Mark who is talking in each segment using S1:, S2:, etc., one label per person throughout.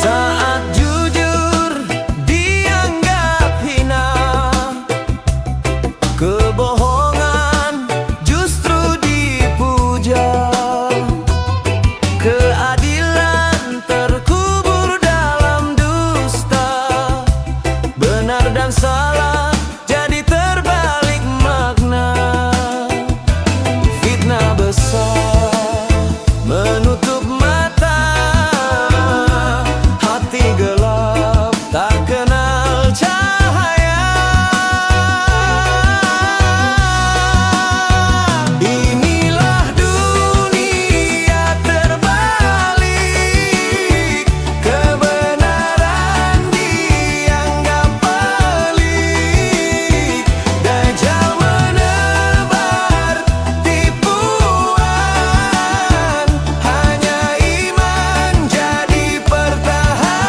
S1: Saat jujur dianggap hina, kebohongan justru dipuja. Keadilan terkubur dalam dusta, benar dan salah jadi terbalik makna. Fitnah besar menutup mata, hati gelap tak kenal cahaya. Inilah dunia terbalik, kebenaran dianggap pelik. Dajjal menebar tipuan, hanya iman jadi pertahanan.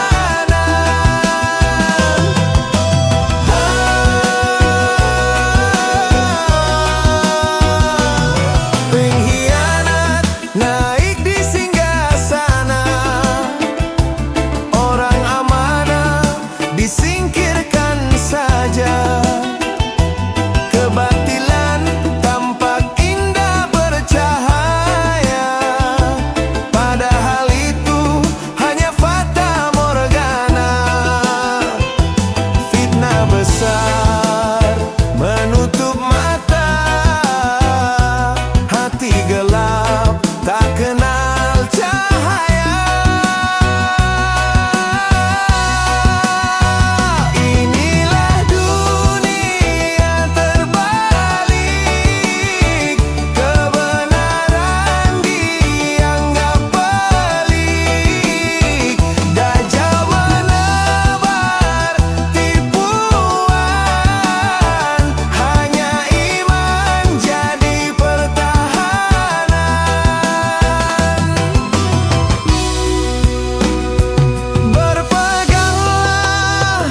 S1: Pengkhianat naik di singgasana, orang amanah disingkirkan saja. Kebatilan tampak indah bercahaya, padahal itu hanya fata morgana. Fitnah besar menutup mata, hati gelap tak kenal cahaya. Inilah dunia terbalik, kebenaran dianggap pelik. Dajjal menebar tipuan, hanya iman jadi pertahanan. Berpeganglah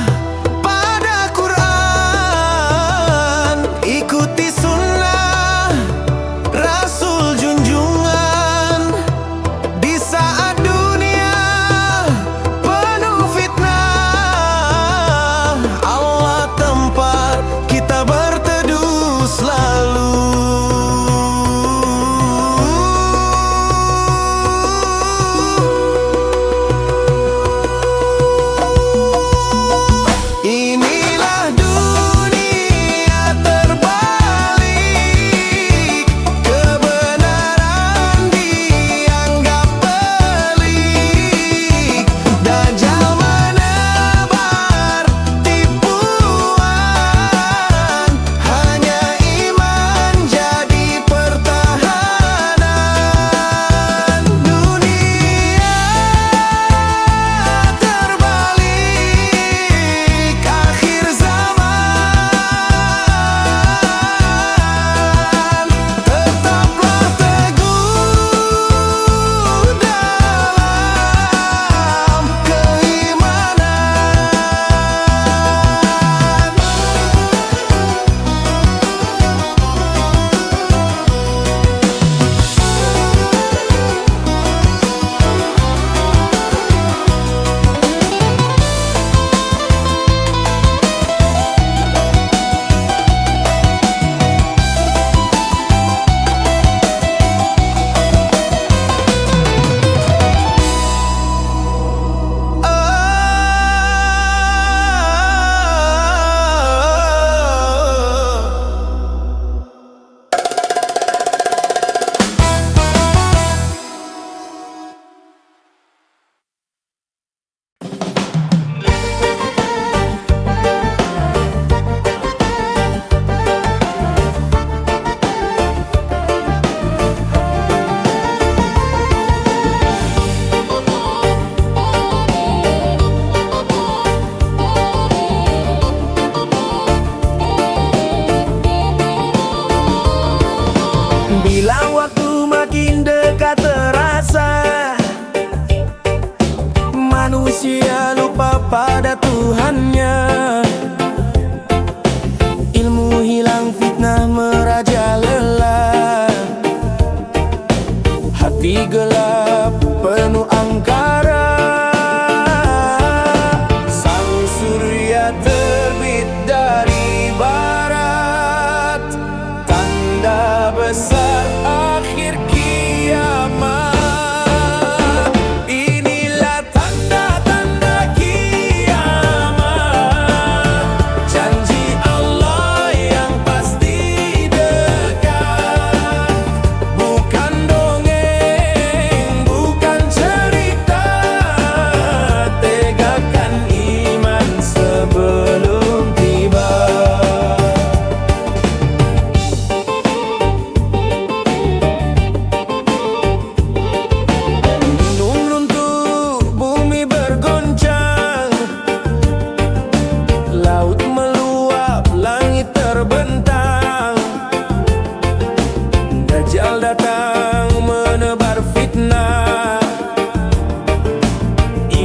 S1: pada Quran, ikuti sunnah Rasul junjungan. Di saat dunia penuh fitnah, Allah tempat kita berteduh selalu. Inilah dunia terbalik, kebenaran dianggap pelik. Dajjal menebar tipuan, hanya iman jadi pertahanan. Dunia terbalik, akhir zaman. Tetaplah teguh dalam keimanan. Bila waktu makin dekat terasa, manusia lupa pada Tuhannya. Ilmu hilang, fitnah merajalela, hati gelap penuh angkara.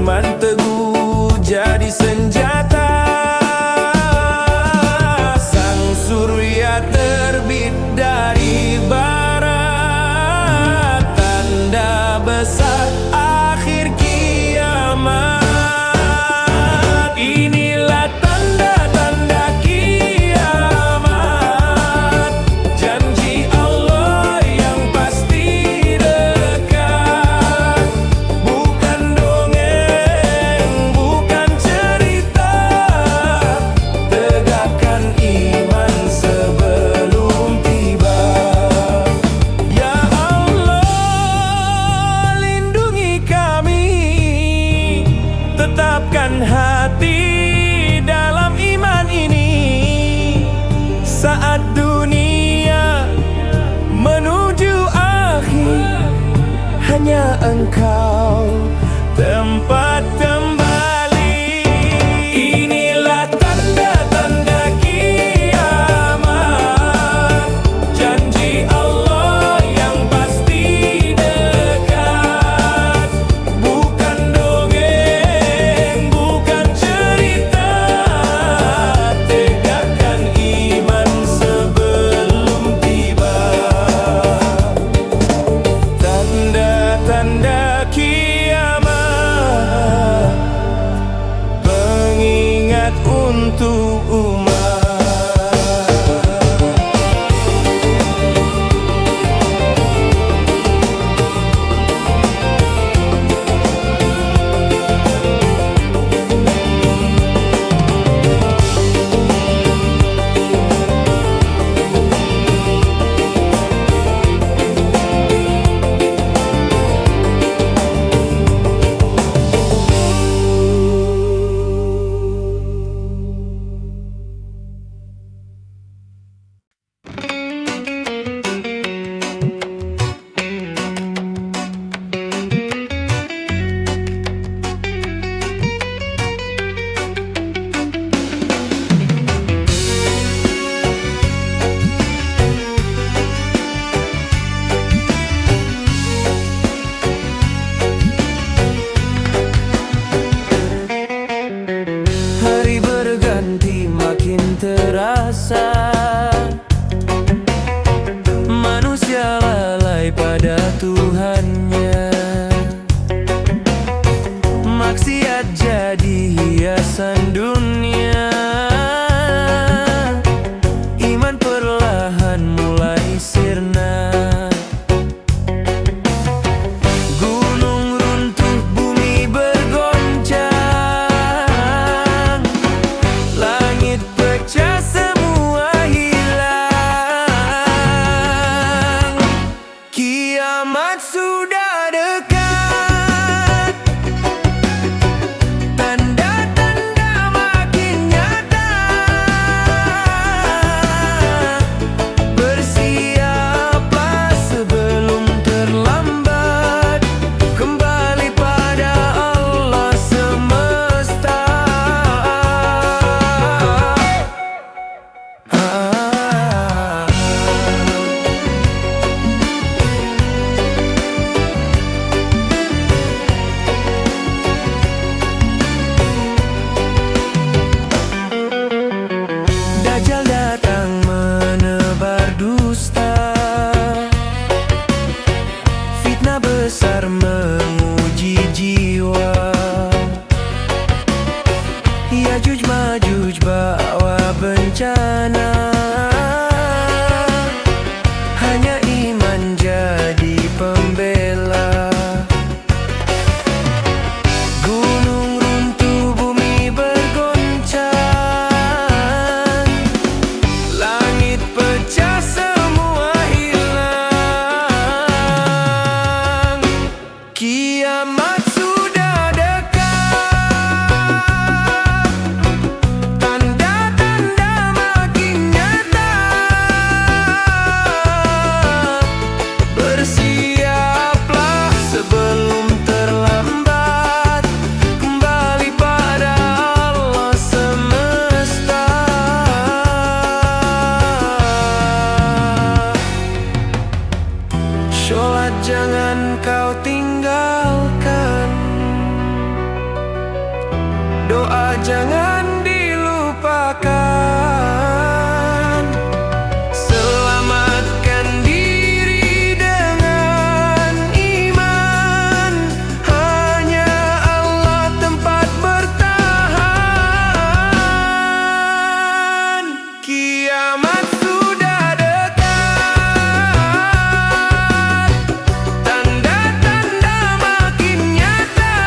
S1: iman teguh jadi senjata. Sang surya terbit dari barat, tanda besar akhir kiamat. Inilah tanda-tanda kiamat, janji Allah yang pasti dekat. Bukan dongeng, bukan cerita, tegakkan iman sebelum tiba. Ya Allah, lindungi kami, tetapkan hati dalam iman ini. Saat dunia menuju akhir, hanya Engkau tempat kembali. Inilah tanda-tanda kiamat, janji Allah yang pasti dekat. Bukan dongeng, bukan cerita, tegakkan iman sebelum tiba. Tanda-tanda kiamat, pengingat untuk umat. Hari berganti makin terasa, manusia lalai pada Tuhannya. Maksiat jadi hiasan dunia, iman perlahan mulai sirna. Gunung runtuh, bumi bergoncang, langit pecah, semua hilang. Kiamat sudah dekat, tanda-tanda jangan dilupakan. Selamatkan diri dengan iman, hanya Allah tempat bertahan. Kiamat sudah dekat, tanda-tanda makin nyata.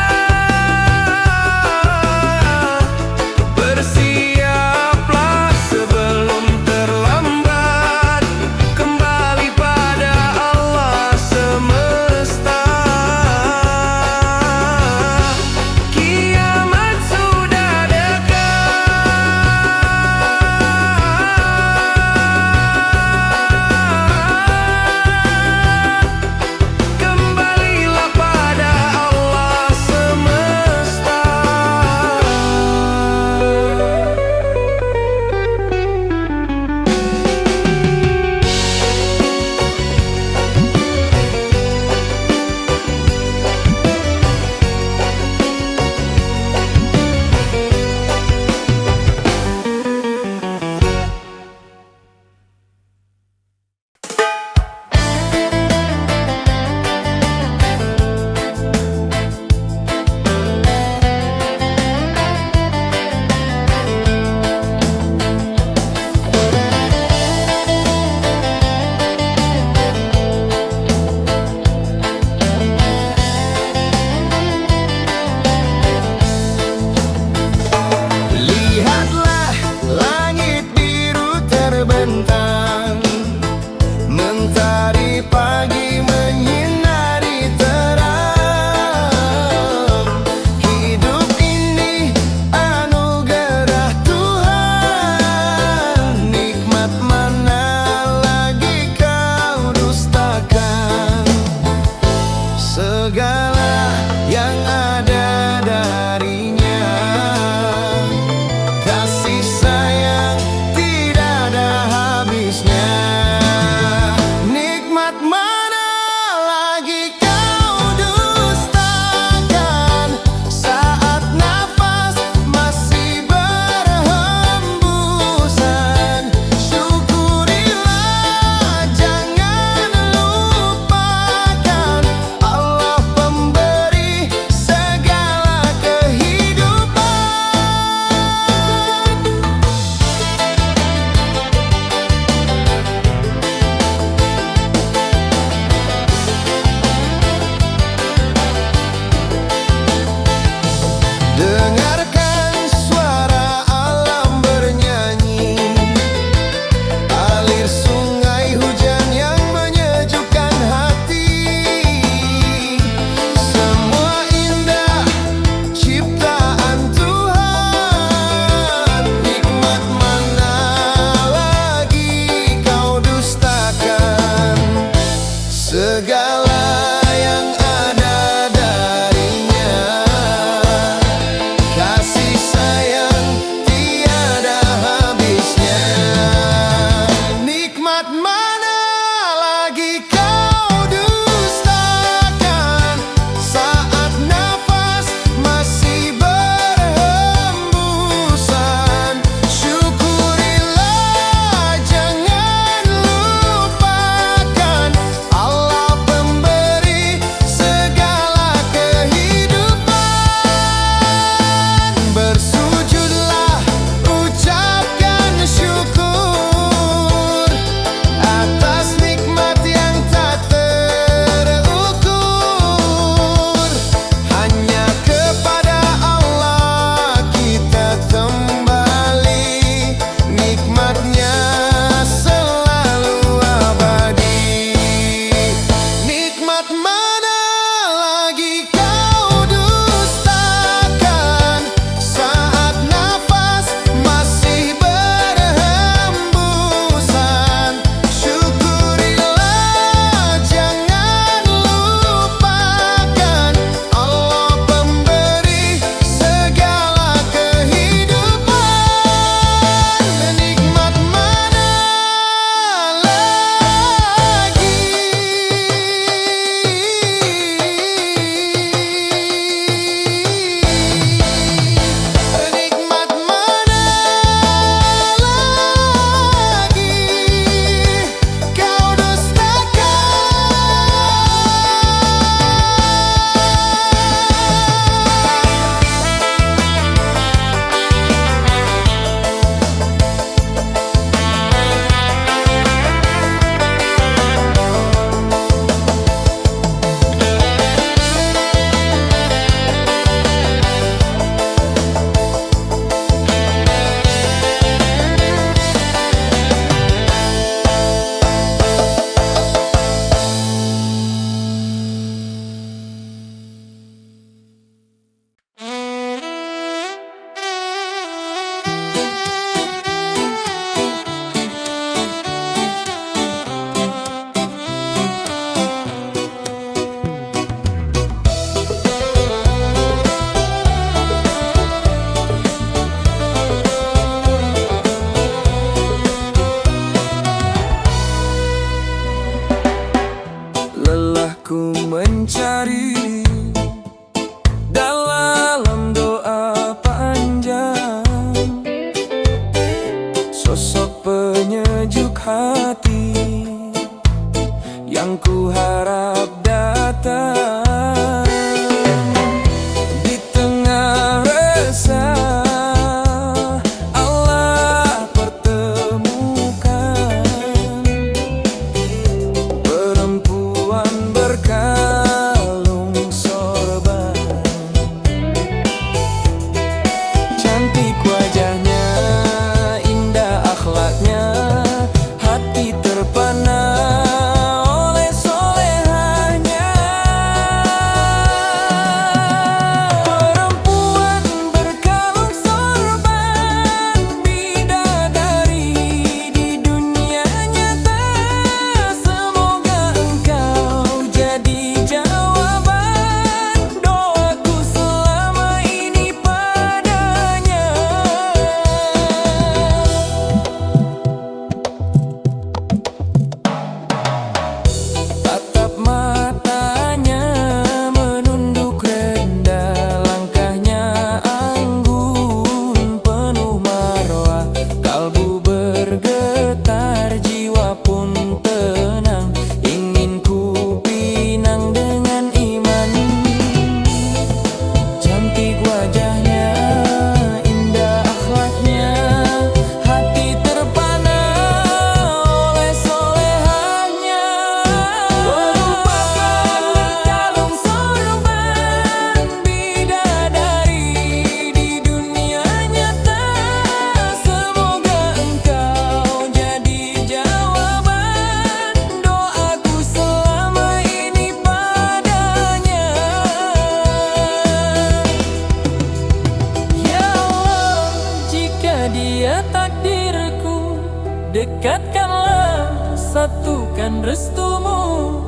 S2: dekatkanlah, satukan restumu.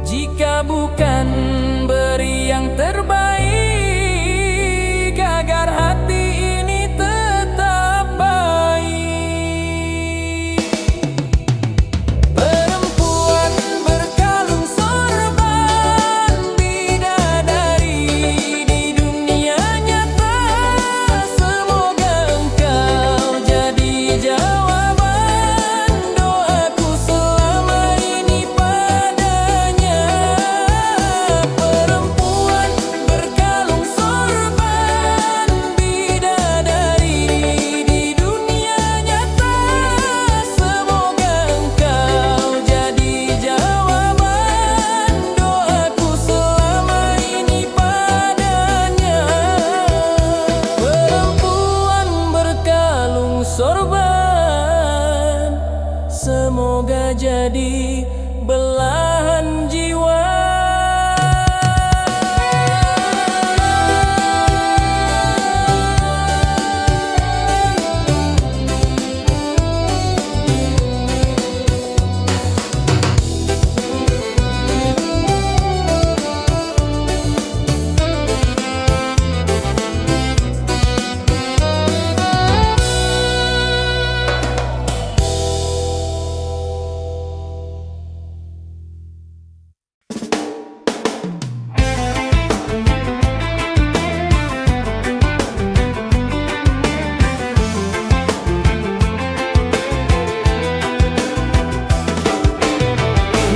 S2: Jika bukan beri yang terbaik, agar hati ini tetap baik. Perempuan berkalung sorban, bidadari di dunia nyata. Semoga engkau jadi jawaban doaku selama ini padanya. Perempuan berkalung sorban, bidadari di dunia nyata. Semoga engkau jadi jawaban doaku selama ini padanya. Perempuan berkalung sorban, semoga jadi belahan jiwa.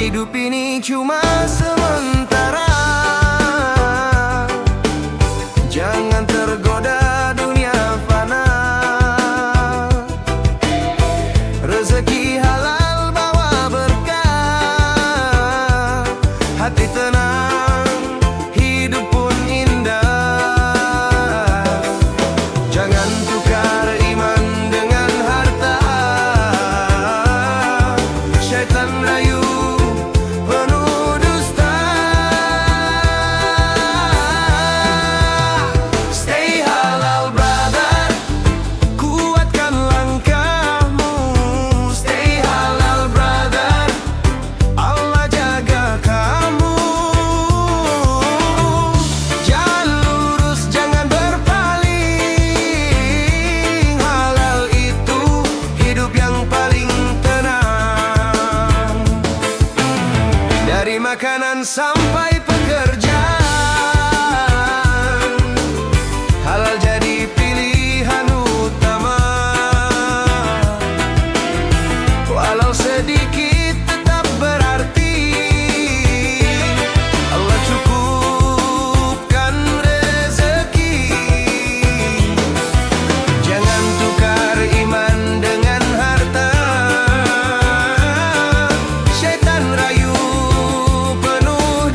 S1: Hidup ini cuma sementara, jangan tergoda dunia fana. Rezeki halal bawa berkah, hati tenang, hidup pun indah. Jangan tukar iman dengan harta, syaitan rayu penuh dusta. Stay halal brother, kuatkan langkahmu. Stay halal brother, Allah jaga kamu. Jalan lurus, jangan berpaling. Halal itu hidup yang paling tenang. Dari makanan sampai pekerjaan, halal jadi pilihan utama. Walau sedikit tetap berarti, Allah cukupkan rezeki. Jangan tukar iman dengan harta, syaitan rayu penuh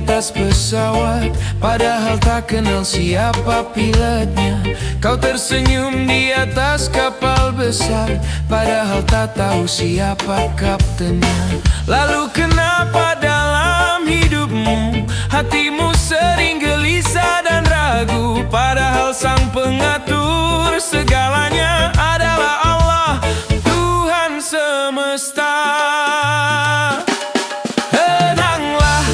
S1: atas pesawat, padahal tak kenal siapa pilotnya. Kau tersenyum di atas kapal besar, padahal tak tahu siapa kaptennya. Lalu kenapa dalam hidupmu hatimu sering gelisah dan ragu, padahal sang pengatur segalanya adalah Allah, Tuhan semesta. Tenanglah,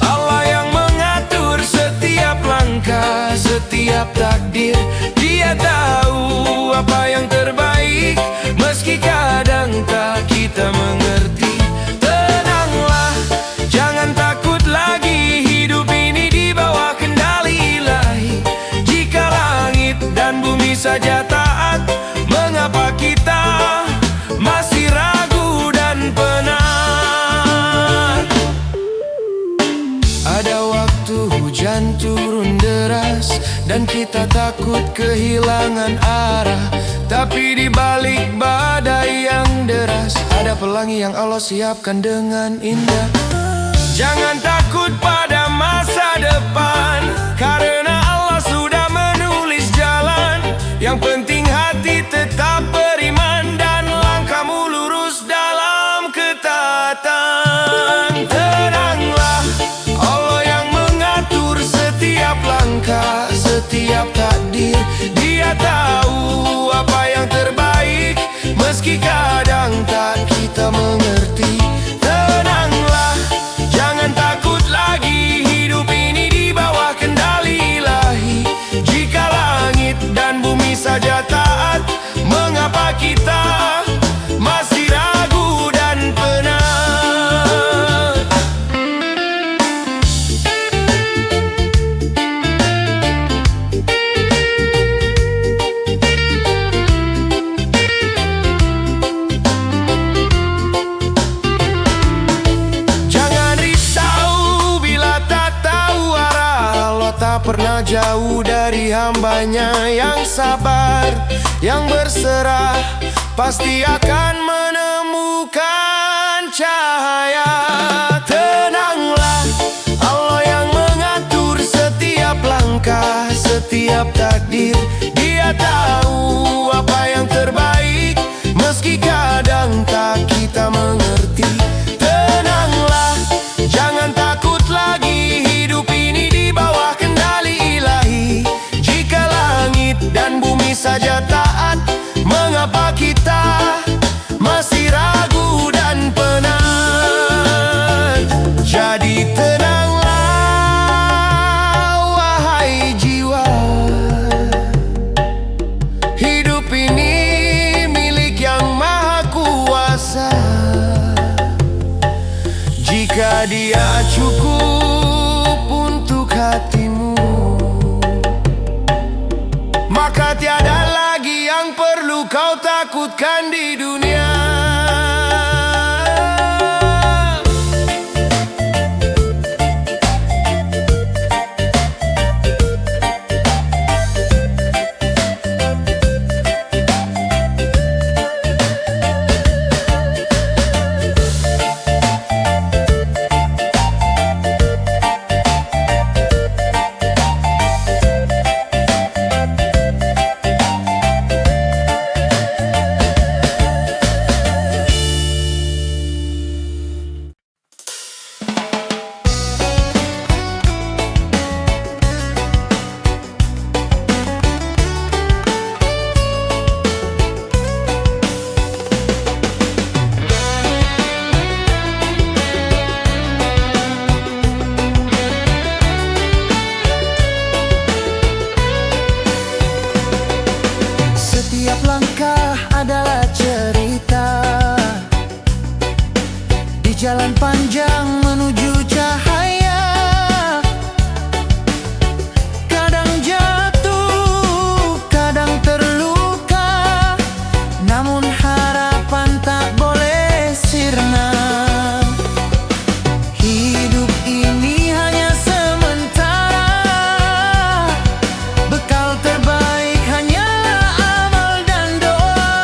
S1: Allah yang mengatur setiap langkah, setiap takdir. Dia tahu apa yang terbaik, meski kadang tak kita mengerti. Tenanglah, jangan takut lagi, hidup ini di bawah kendali Ilahi. Jika langit dan bumi saja taat, mengapa kita masih ragu dan penat? Ada waktu hujan turun deras dan kita takut kehilangan arah, tapi di balik badai yang deras ada pelangi yang Allah siapkan dengan indah. Jangan takut pada masa depan, karena Allah sudah menulis jalan. Yang penting hati tetap beriman dan langkahmu lurus dalam ketaatan. Tenanglah, Allah yang mengatur setiap langkah, setiap takdir. Dia tahu apa yang terbaik, meski kadang tak kita mengerti. Tenanglah, jangan takut lagi, hidup ini di bawah kendali Ilahi. Jika langit dan bumi saja taat, mengapa kita masih ragu dan penat? Jangan risau bila tak tahu arah, Allah tak pernah jauh dari hambanya. Yang sabar, yang berserah, pasti akan menemukan cahaya. Tenanglah, Allah yang mengatur setiap langkah, setiap takdir. Dia tahu apa yang terbaik, meski kadang tak kita mengerti. Tenanglah, jangan takut lagi, hidup ini di bawah kendali Ilahi. Jika langit dan bumi saja taat, mengapa kita masih ragu dan penat? Jadi tenanglah, wahai jiwa, hidup ini milik Yang Maha Kuasa. Jika Dia cukup untuk hatimu, maka tiada lagi yang perlu kau takutkan di dunia. Setiap langkah adalah cerita di jalan panjang menuju cahaya. Kadang jatuh, kadang terluka, namun harapan tak boleh sirna. Hidup ini hanya sementara, bekal terbaik hanyalah amal dan doa.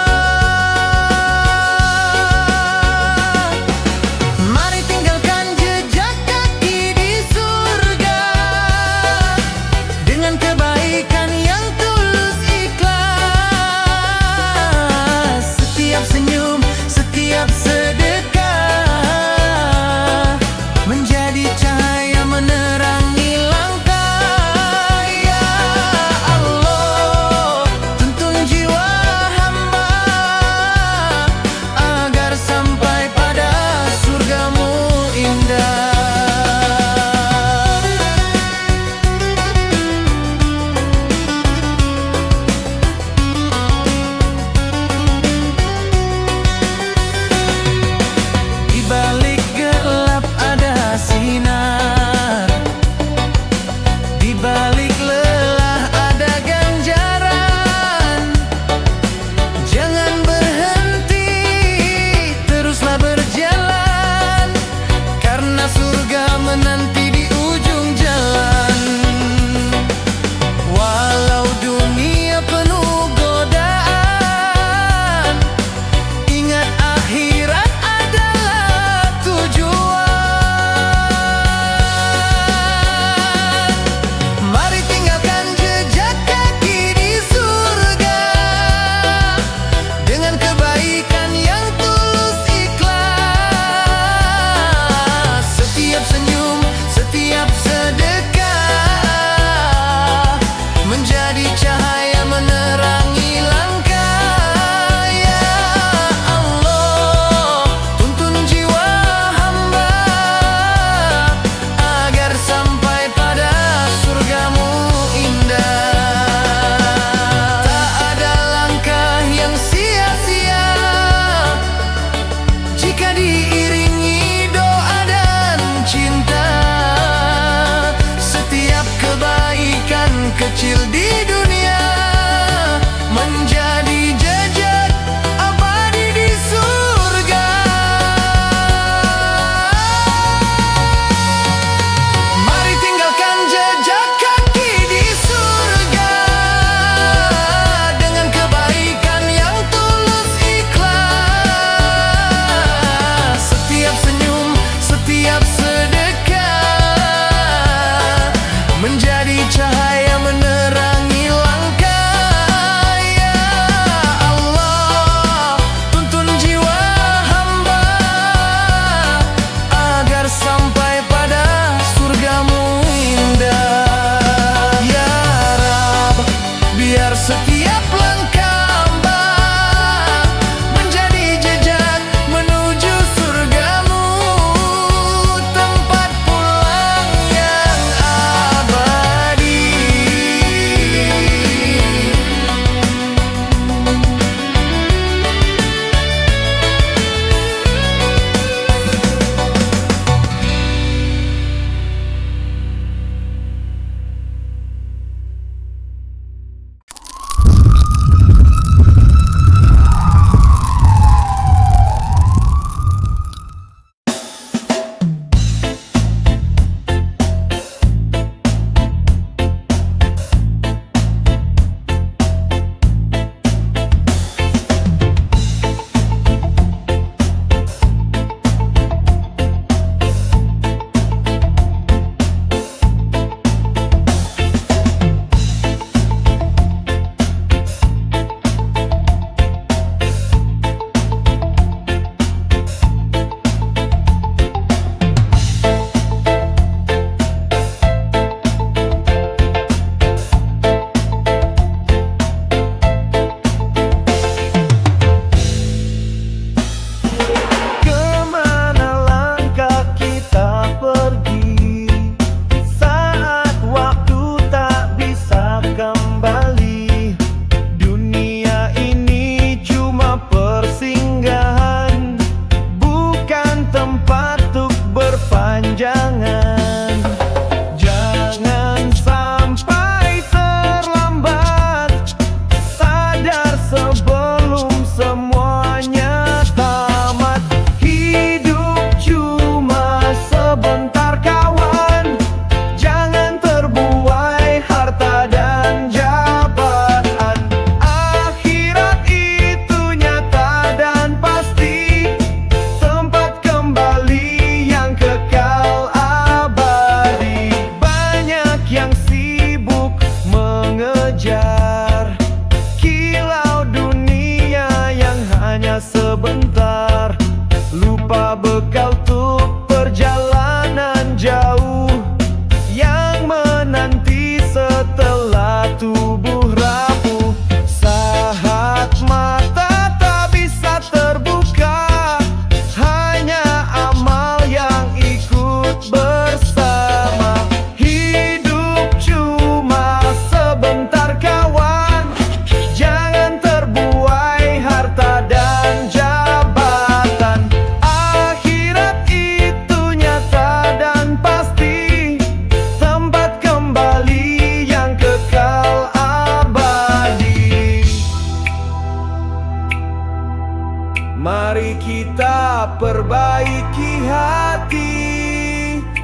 S1: perbaiki hati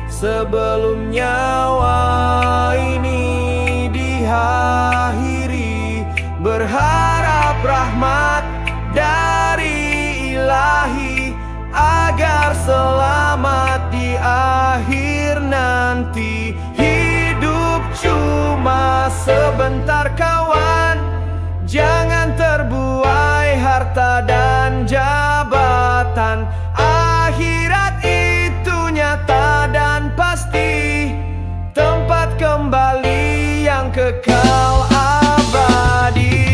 S1: sebelum nyawa ini diakhiri. Berharap rahmat dari Ilahi agar selamat di akhir nanti. Hidup cuma sebentar kawan, jangan terbuai harta dan jabatan. Akhirat itu nyata dan pasti, tempat kembali yang kekal abadi.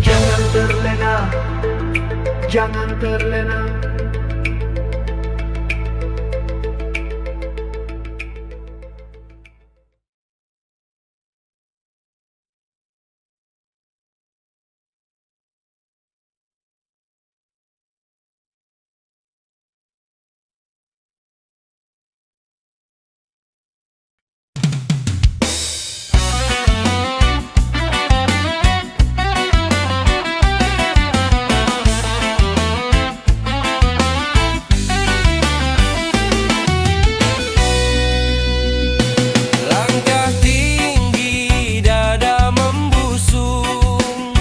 S1: Jangan terlena, jangan terlena. Langkah tinggi, dada membusung,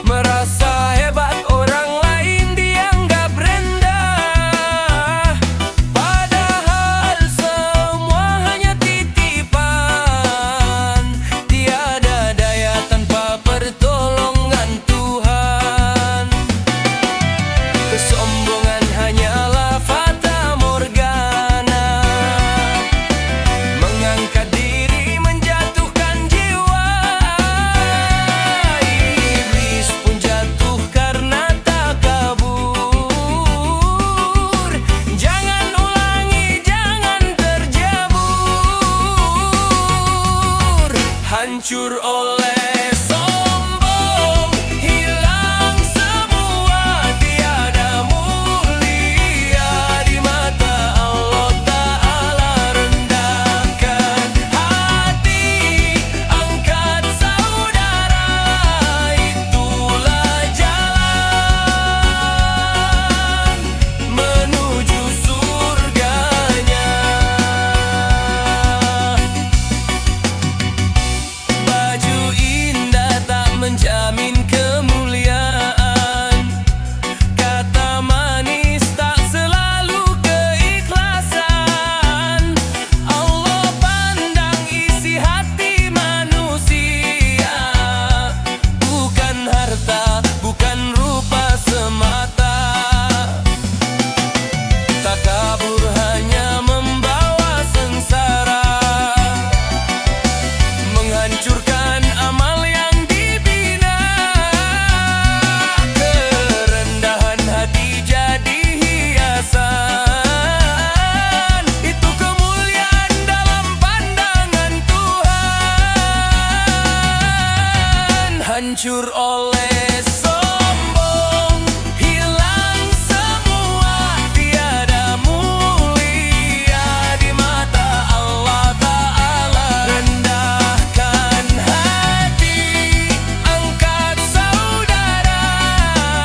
S1: merasa hebat orang lain dianggap rendah. Padahal semua hanya titipan, tiada daya tanpa pertolongan Tuhan. Kesombongan hanyalah fata morgana, mengangkat diri menjatuhkan jiwa. Iblis pun jatuh karena takabur. Jangan ulangi, jangan terjabur. Hancur oleh sombong, hilang semua, tiada mulia di mata Allah Ta'ala. Rendahkan hati, angkat saudara, itulah jalan menuju surganya. Baju indah tak menjamin kemuliaan, kata manis tak selalu keikhlasan. Allah pandang isi hati manusia, bukan harta, bukan rupa semata. Takabur hanya membawa sengsara, menghancurkan amal yang dibina. Kerendahan hati jadi hiasan, itu kemuliaan dalam pandangan Tuhan. Hancur oleh sombong, hilang semua, tiada mulia di mata Allah Ta'ala. Rendahkan hati, angkat saudara,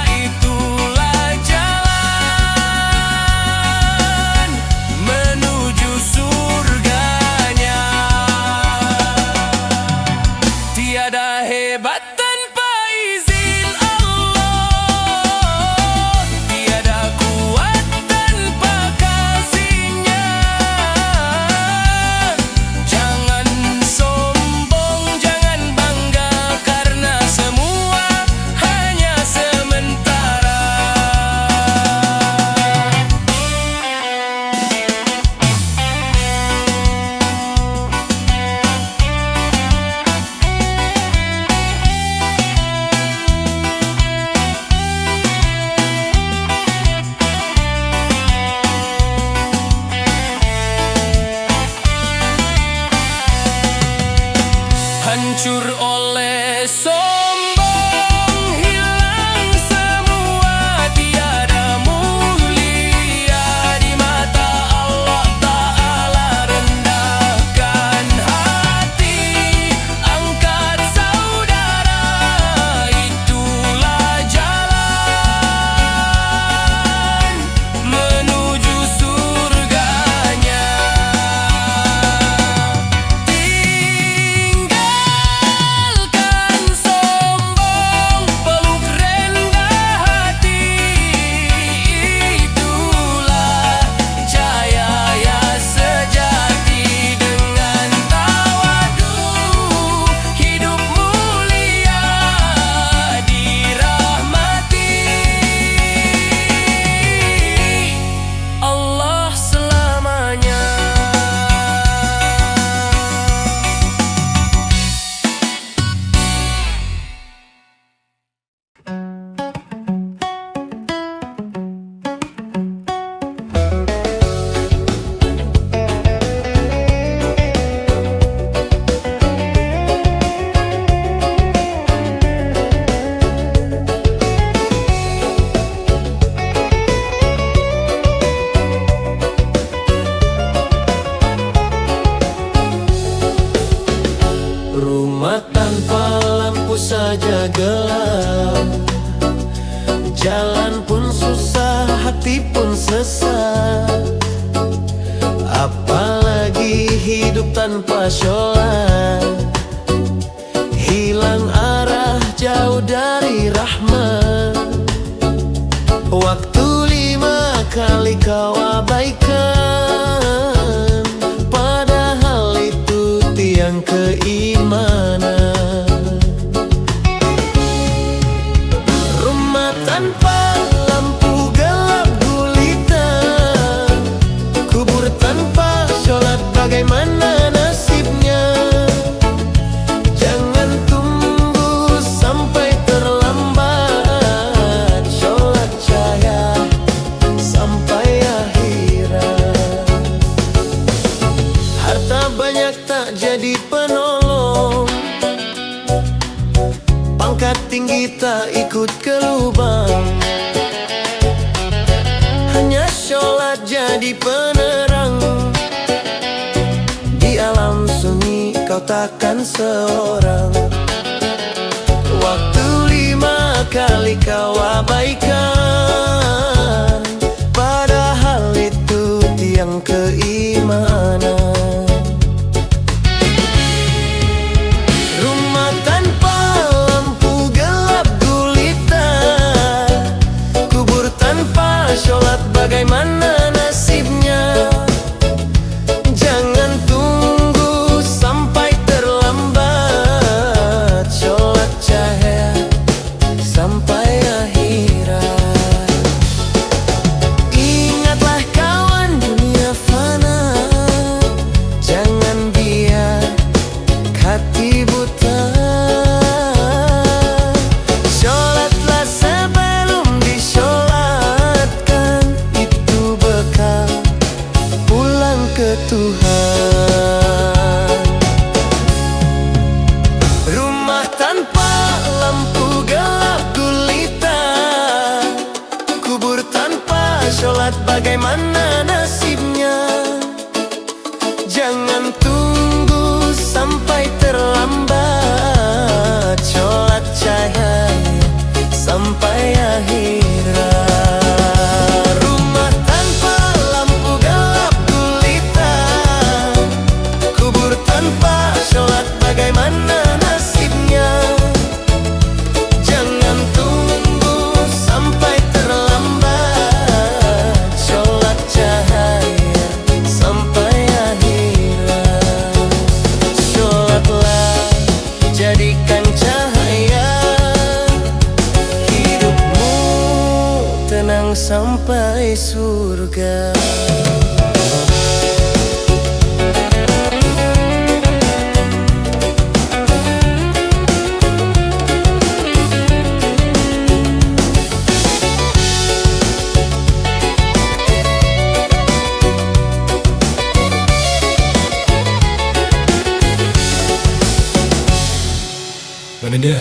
S1: itulah jalan menuju surganya. Tiada hebat tanpa
S3: hati pun sesat. Apalagi hidup tanpa sholat, hilang arah, jauh dari rahmat. Waktu 5 kali kau abaikan, padahal itu tiang keimanan. Rumah tanpa lampu gelap gulita, kubur tanpa sholat bagaimana nasibnya. Jangan tunggu sampai terlambat, sholat cahaya sampai akhirat. Harta banyak tak jadi penolong, pangkat tinggi tak ikut ke lubang. Hanya sholat jadi penerang, di alam sunyi kau takkan seorang. Waktu 5 kali kau abaikan, padahal itu tiang keimanan. Rumah tanpa lampu gelap gulita, kubur tanpa sholat bagaimana nasibnya. Jangan tunggu sampai terlambat, sholat cahaya sampai akhirat. Ingatlah kawan, dunia fana, jangan biar hati buta. Sholatlah sebelum disholatkan, itu bekal pulang ke Tuhan. Rumah tanpa lampu gelap gulita, kubur tanpa sholat bagaimana nasibnya. Jangan tunggu sampai terlambat, sholat cahaya sampai akhirat. Rumah tanpa lampu gelap gulita, kubur tanpa sholat bagaimana nasibnya. Jangan tunggu sampai terlambat, sholat cahaya sampai akhirat. Sholatlah, jadikan cahaya hidupmu, tenang sampai surga.
S1: Baninda,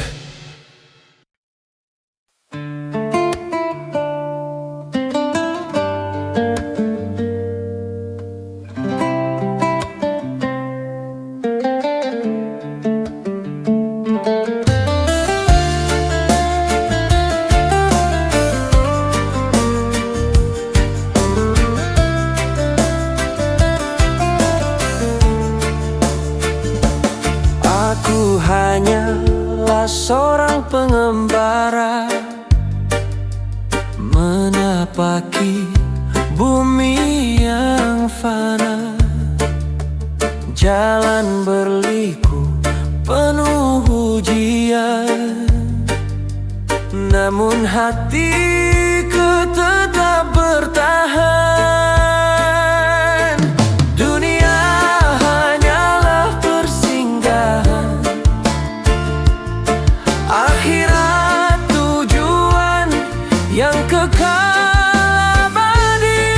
S2: Aku hanyalah seorang pengembara, menapaki bumi yang fana. Jalan berliku penuh ujian, namun hatiku tetap bertahan. Dunia hanyalah persinggahan, akhirat tujuan yang kekal abadi.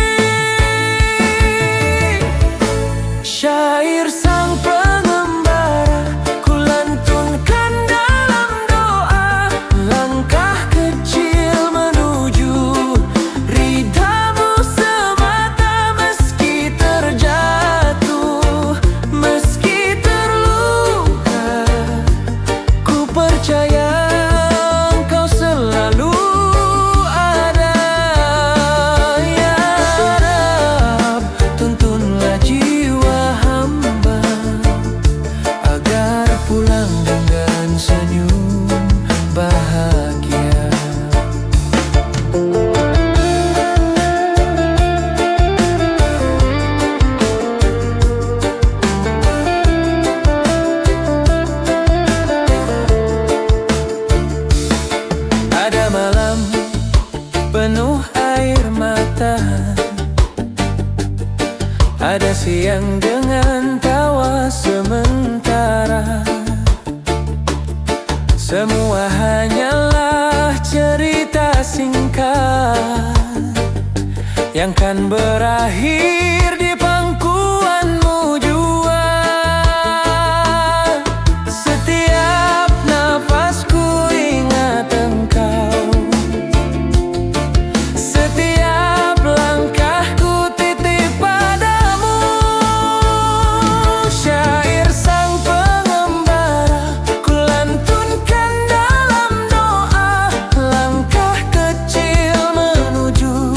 S2: Syair sang pengembara kulantunkan dalam doa, langkah kecil menuju Ada siang dengan tawa sementara, semua hanyalah cerita singkat yang kan berakhir di pangkuanmu jua. Setiap napasku ingat engkau, setiap langkahku titip padamu. Syair sang pengembara ku lantunkan dalam doa, langkah kecil menuju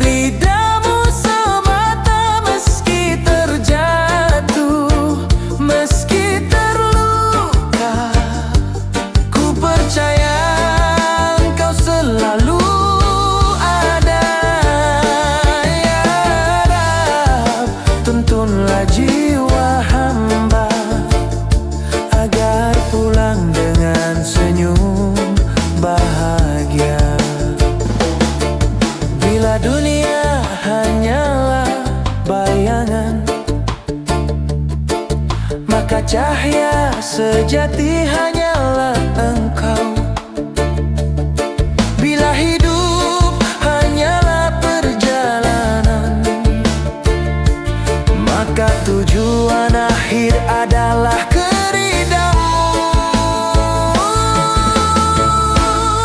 S2: ridamu semata. Meski terjatuh, meski terluka, ku percaya engkau selalu ada. Ya Rab, tuntunlah jiwa hamba agar pulang dengan senyum bahagia. Bila dunia hanyalah bayangan, maka cahaya sejati hanyalah engkau. Bila hidup hanyalah perjalanan, maka tujuan akhir adalah keridamu.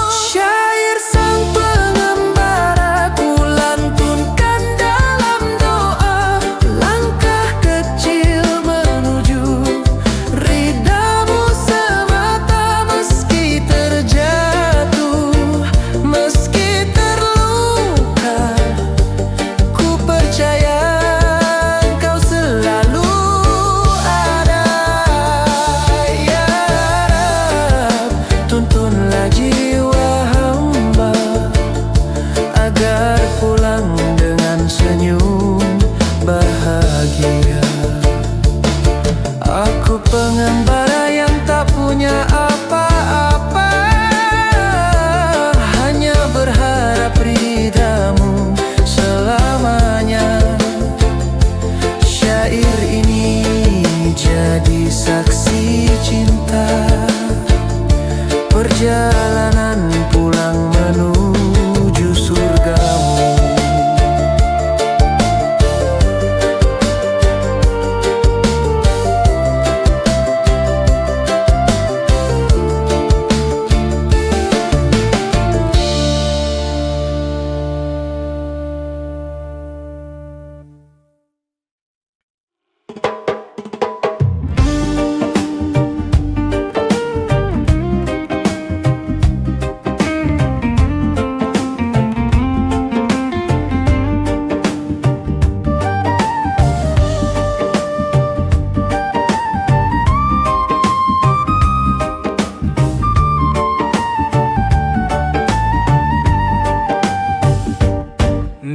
S2: Syair sang pengembara ku lantunkan dalam doa, langkah kecil menuju ridamu semata. Meski terjatuh, meski terluka, ku percaya engkau selalu ada. Ya Rab, tuntunlah jiwa hamba agar pulang dengan senyum bahagia. Aku pengembara yang tak punya apa-apa, hanya berharap ridamu selamanya. Syair ini jadi saksi cinta, perjalanan pulang menuju surgamu.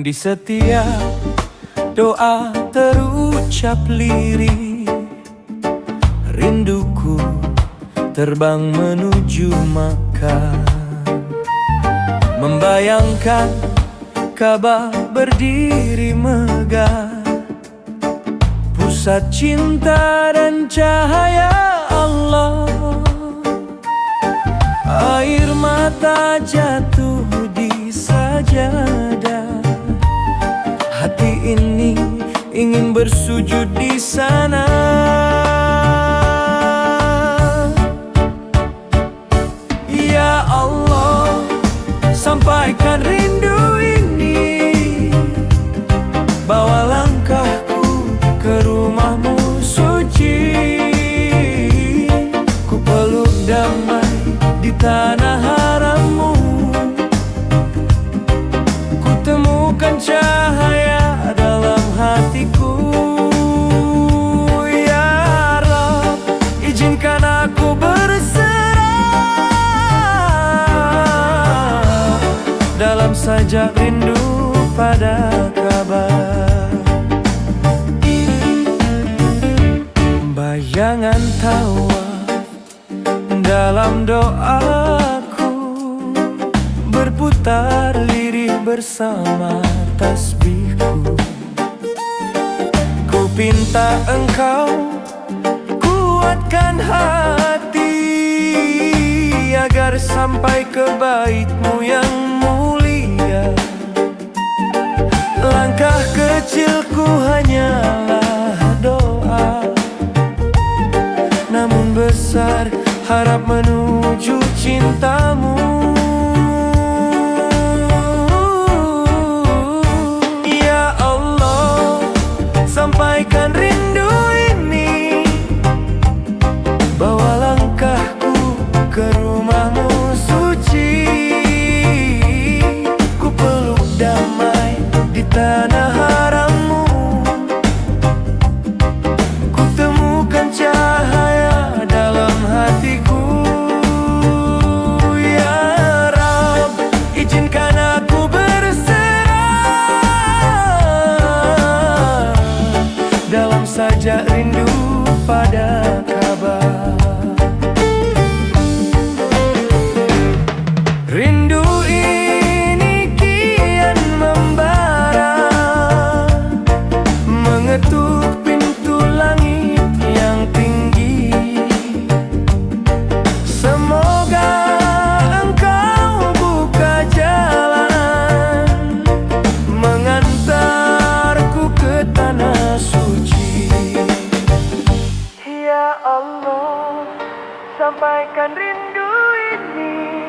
S2: Di setiap doa terucap lirik, rinduku terbang menuju Makkah, membayangkan Ka'bah berdiri megah, pusat cinta dan cahaya Allah. Air mata jatuh di sajadah, hati ini ingin bersujud di sana. Ya Allah, sampaikan rindu ini, bawa langkahku ke rumahmu suci. Ku peluk damai di tanah harammu, ku temukan cahaya dalam hatiku. Ya Rab, izinkan aku berserah dalam sajak rindu pada Ka'bah. Bayangan tawaf dalam doaku, berputar lirih bersama tasbihku. pinta Engkau kuatkan hati agar sampai ke bait-Mu yang mulia. Langkah kecilku hanyalah doa, namun besar harap menuju cinta-Mu. Ya Allah, sampaikan rindu ini, bawa langkahku ke rumah-Mu suci. Ku peluk damai di tanah haram-Mu, ku temukan cahaya dalam hatiku. Ya Rab, izinkan aku berserah dalam sajak rindu pada Ka'bah. Rindu ini kian membara, mengetuk pintu langit yang tinggi. Semoga Engkau buka jalan mengantarku ke tanah suci. Ya Allah, sampaikan rindu ini,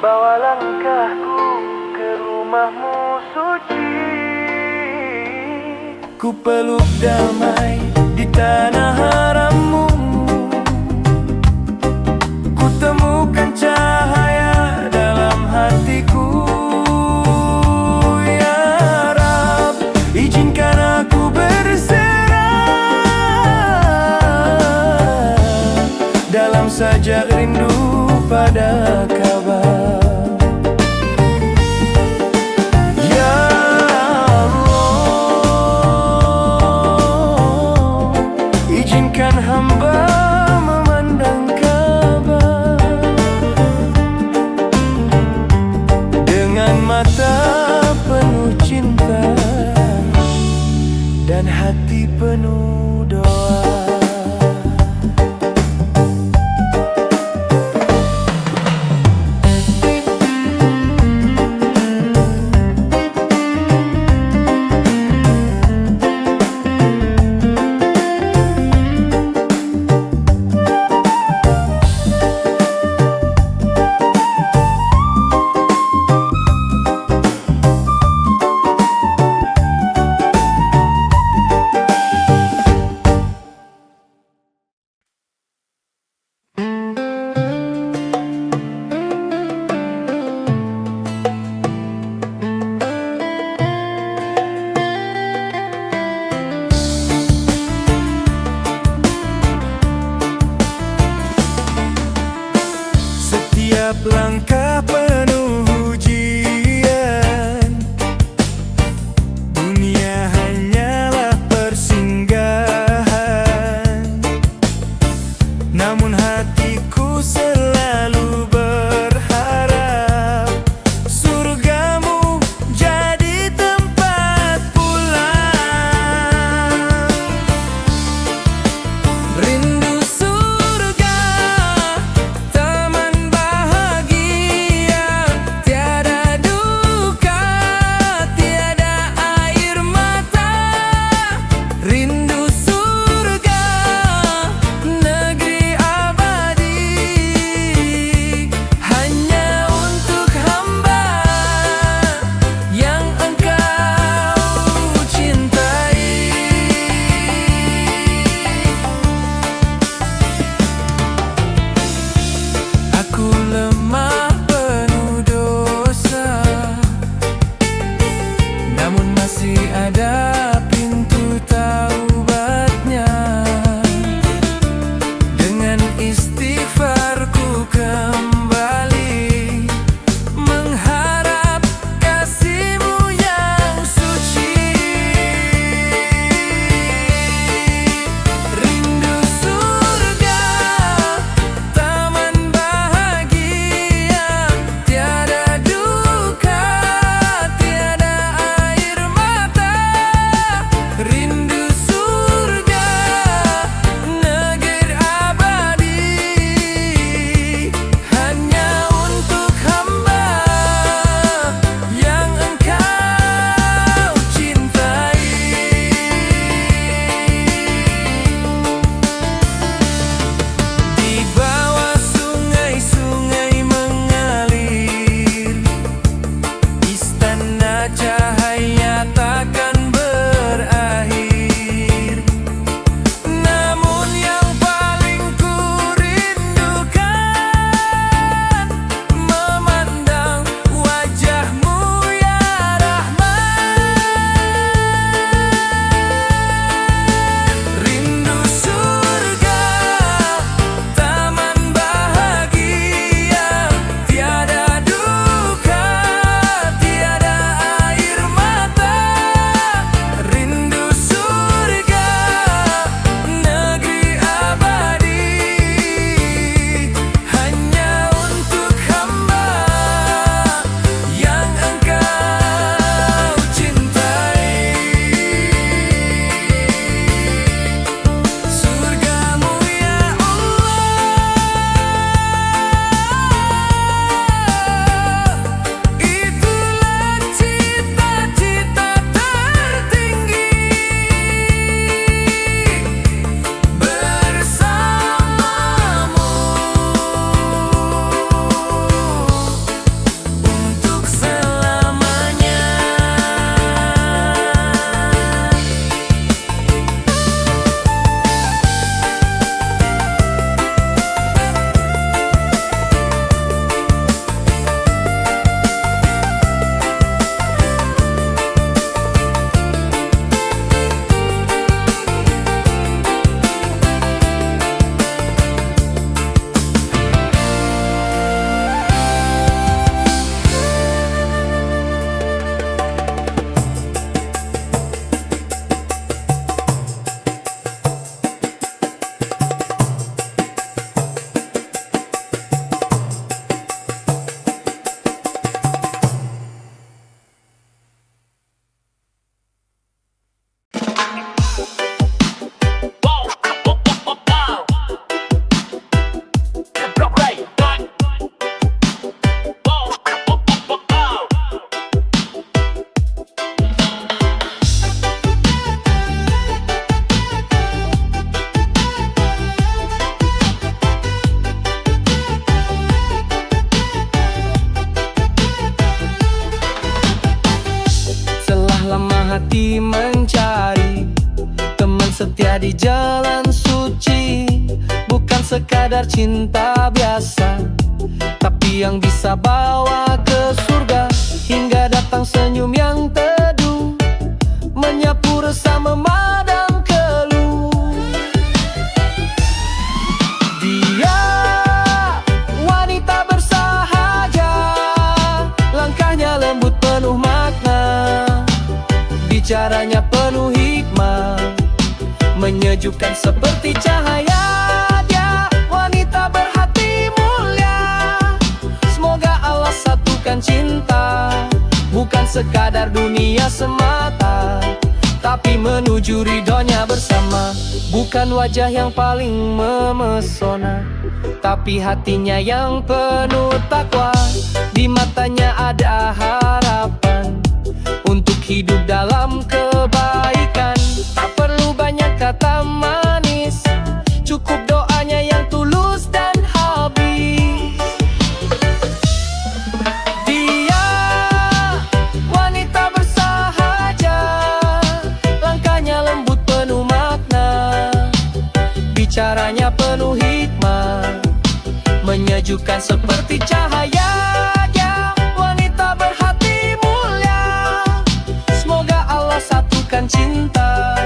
S2: bawa langkahku ke rumah-Mu suci. Ku peluk damai di tanah haram-Mu, ku temukan cahaya dalam hatiku. Ya Rab, izinkan aku berserah dalam sajak rindu pada Ka'bah. Ya Allah, izinkan hamba memandang Ka'bah. hati mencari teman setia di jalan suci. Bukan sekadar cinta biasa, tapi yang bisa bawa ke surga. Hingga datang senyum yang teduh, menyapu resah memadam keluh. Dia wanita bersahaja, langkahnya lembut penuh makna, bicaranya penuh hikmah, menyejukkan seperti cahaya. Dia wanita berhati mulia, semoga Allah satukan cinta. Bukan sekadar dunia semata, tapi menuju ridhonya bersama. Bukan wajah yang paling memesona, tapi hatinya yang penuh takwa. Di matanya ada harapan untuk hidup dalam kebaikan. Tak perlu banyak kata manis, cukup doanya yang tulus dan habis. Dia wanita bersahaja, langkahnya lembut penuh makna, bicaranya penuh hikmah, menyejukkan seperti cahaya. Dia wanita berhati mulia, semoga Allah satukan cinta.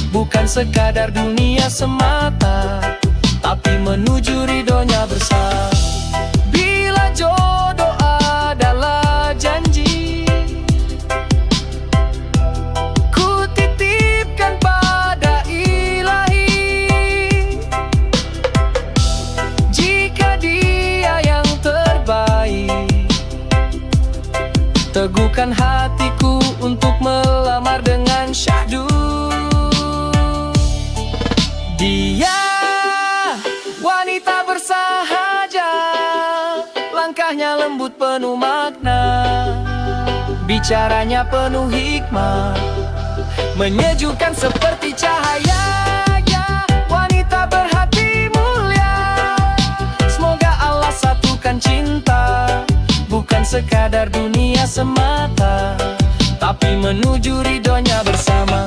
S2: Bukan sekadar dunia semata, tapi menuju ridhonya bersama. Bila jodoh adalah janji, ku titipkan pada Ilahi. Jika dia yang terbaik, teguhkan hatiku untuk melamar dengan syahdu. Dia wanita bersahaja, langkahnya lembut penuh makna, bicaranya penuh hikmah, menyejukkan seperti cahaya. Ya, wanita berhati mulia, semoga Allah satukan cinta. Bukan sekadar dunia semata, tapi menuju ridhonya bersama.